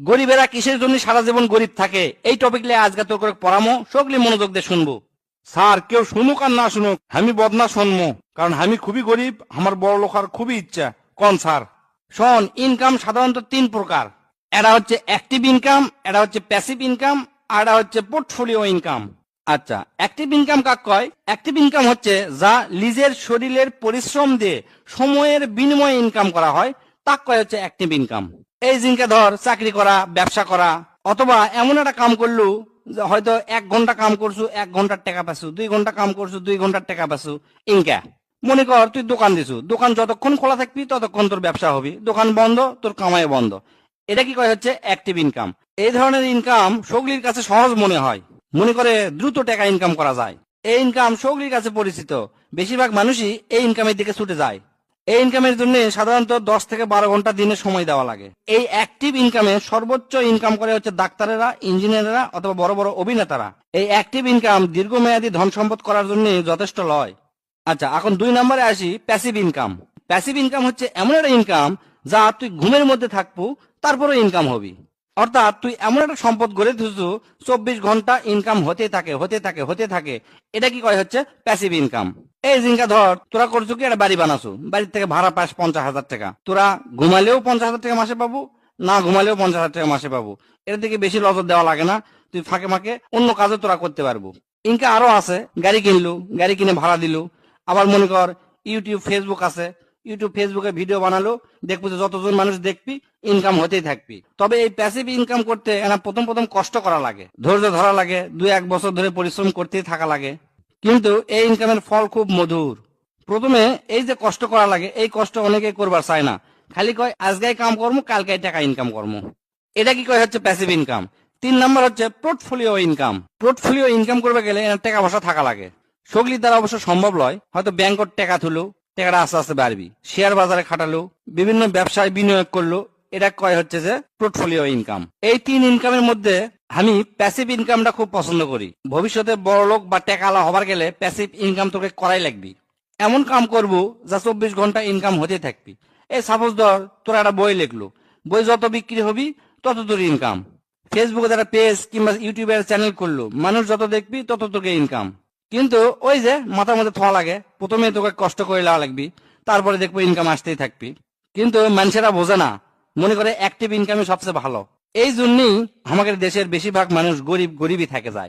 গরিবেরা কিসের জন্য সারা জীবন গরিব থাকে, এই টপিক নিয়ে আজকে তোর করে পড়ামো, সকলে মনোযোগ দিয়ে শুনবো। স্যার, কেউ শুনুক আর না শুনুক, আমি বদনা শুনবো, কারণ আমি খুবই গরিব, আমার বড় লোক আর খুবই ইচ্ছা। কোন স্যার? শোন, ইনকাম সাধারণত তিন প্রকার। এটা হচ্ছে অ্যাক্টিভ ইনকাম, এটা হচ্ছে প্যাসিভ ইনকাম, আর এটা হচ্ছে পোর্টফোলিও ইনকাম। আচ্ছা, অ্যাক্টিভ ইনকাম কাক কয়? অ্যাক্টিভ ইনকাম হচ্ছে যা নিজের শরীরের পরিশ্রম দিয়ে সময়ের বিনিময়ে ইনকাম করা হয়, তাক কয় হচ্ছে অ্যাক্টিভ ইনকাম। এই জিনকে ধর চাকরি করা, ব্যবসা করা, অথবা এমন একটা কাম করলু যে হয়তো 1 ঘন্টা কাম করছু, 1 ঘন্টার টাকা পাচ্ছু, 2 ঘন্টা কাম করছু, 2 ঘন্টার টাকা পাচ্ছু। ইনকা মনে কর তুই দোকান দিছু, দোকান যতক্ষণ খোলা থাকবি ততক্ষণ তোর ব্যবসা হবে, দোকান বন্ধ তোর কামাই বন্ধ। এটা কি কয় হচ্ছে অ্যাক্টিভ ইনকাম। এই ধরনের ইনকাম সগলির কাছে সহজ মনে হয়, মনে করে দ্রুত টাকা ইনকাম করা যায়। এই ইনকাম সগলির কাছে পরিচিত, বেশিরভাগ মানুষই এই ইনকামের দিকে ছুটে যায়। এই ইনকামের জন্য সাধারণত 10 থেকে 12 ঘন্টা দিনে সময় দেওয়া লাগে। এই অ্যাক্টিভ ইনকামে সর্বোচ্চ ইনকাম করে হচ্ছে ডাক্তারেরা, ইঞ্জিনিয়াররা অথবা বড় বড় অভিনেতারা। এই অ্যাক্টিভ ইনকাম দীর্ঘমেয়াদী ধন সম্পদ করার জন্য যথেষ্ট লয়। আচ্ছা, এখন 2 নম্বরে আসি প্যাসিভ ইনকাম। প্যাসিভ ইনকাম হচ্ছে এমন একটা ইনকাম যা তুই ঘুমের মধ্যে থাকবো তারপরে ইনকাম হবি। অর্থাৎ তুই এমন একটা সম্পদ গড়ে তুলছু, 24 ঘন্টা ইনকাম হতে থাকে হতে থাকে হতে থাকে। এটা কি কয় হচ্ছে প্যাসিভ ইনকাম। এই জিনকা ধর তোরা করছো কি, একটা বাড়ি বানাছো, বাড়ির থেকে ভাড়া পাস 50,000 টাকা, তোরা ঘুমালেও 50,000 টাকা মাসে পাবো, না ঘুমালেও 50,000 টাকা মাসে পাবো। এর দিকে বেশি নজর দেওয়া লাগে না, তুই ফাঁকে ফাঁকে অন্য কাজও তোরা করতে পারবো। ইনকা আরো আছে, গাড়ি কিনলু, গাড়ি কিনে ভাড়া দিলু। আবার মনে কর ইউটিউব ফেসবুক আছে, ইউটিউব ফেসবুকে ভিডিও বানালো, দেখবো যে যতজন মানুষ দেখবি ইনকাম হতেই থাকবি। তবে এই প্যাসিভ ইনকাম করতে এনা প্রথম প্রথম কষ্ট করা লাগে, ধৈর্য ধরা লাগে, 2-1 বছর ধরে পরিশ্রম করতেই থাকা লাগে। কিন্তু এই ইনকামের ফল খুব মধুর। প্রথমে এই যে কষ্ট করা লাগে, এই কষ্ট অনেকে করবার চায় না, খালি কয় আজকে কাম কর্ম, কালকে টাকা ইনকাম কর্ম। এটা কি কয় হচ্ছে প্যাসিভ ইনকাম। 3 নম্বর হচ্ছে পোর্টফোলিও ইনকাম। পোর্টফোলিও ইনকাম করবে গেলে এনার টাকা পয়সা থাকা লাগে। সগলির দ্বারা অবশ্য সম্ভব নয়, হয়তো ব্যাংকত টাকা তুলো, টাকাটা আস্তে আস্তে বাড়বি, শেয়ার বাজারে খাটালো, বিভিন্ন ব্যবসায় বিনিয়োগ করলো। এটা কয় হচ্ছে যে পোর্টফোলিও ইনকাম। এই 3 ইনকামের মধ্যে আমি প্যাসিভ ইনকামটা খুব পছন্দ করি। ভবিষ্যতে বড় লোক বা টাকাওয়ালা হবার গেলে প্যাসিভ ইনকাম তোকে করাই লাগবি। এমন কাম করবো যা 24 ঘন্টা ইনকাম হতে থাকবি। এই সাপোজ ধর তোরা একটা বই লিখলো, বই যত বিক্রি হবি তত তোর ইনকাম। ফেসবুকে যারা পেজ কিংবা ইউটিউবের চ্যানেল করলো, মানুষ যত দেখবি তত তোকে ইনকাম। কিন্তু ওই যে মাথার মধ্যে থোয়া লাগে, প্রথমে তোকে কষ্ট করে নেওয়া লাগবি, তারপরে দেখবো ইনকাম আসতেই থাকবি। কিন্তু মানুষেরা বোঝে না, মনে করে অ্যাক্টিভ ইনকামই সবচেয়ে ভালো। এই জন্যই আমাদের দেশের বেশিরভাগ মানুষ গরিবই থেকে যায়।